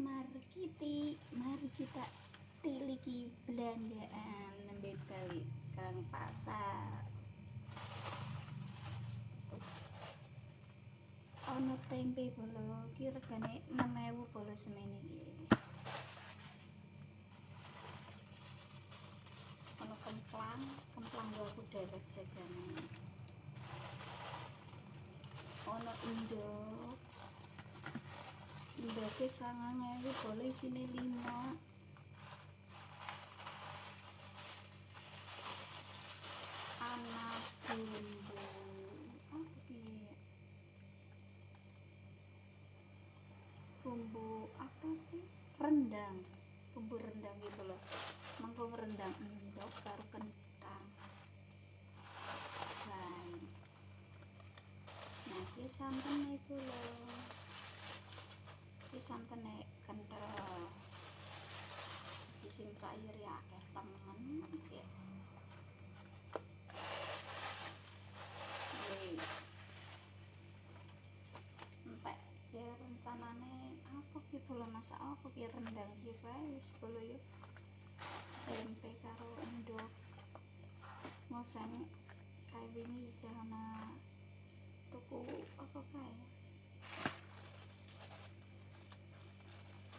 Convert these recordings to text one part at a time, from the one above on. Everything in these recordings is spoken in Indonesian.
Mari kita tiliki belanjaan nembe balik kang pasar. Ono tempe bolo ki regane 6.000 bolo semene iki. Ono kemplang gua aku dewek jajane. Ono induk ke 9.000 bolo isine 5. Anak bumbu apa sih? Bumbu apa sih? Rendang. Bumbu rendang gitu loh. Mangkok rendang induk karo kentang. Nah, ki santen itu loh. Ki santen kental. Ki sing cair ya akeh temen ya. Entek ya rencanane apa ki bolo masak apa ki rendang ki wis bolo yo tempe karo endok ngosen kae wingi sama tuku apa kae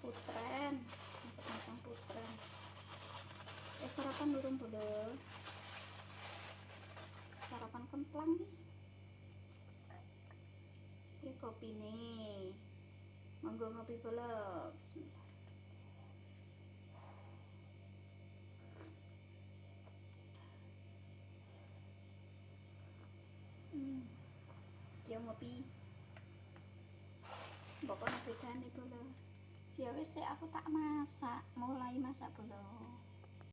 putren masak putren sarapan durung bolo sarapan kemplang nih kopi nih monggo ngopi bolo. Bismillah. Ya ngopi pokoknya bedane bolo ya wis aku tak masak mulai masak bolo.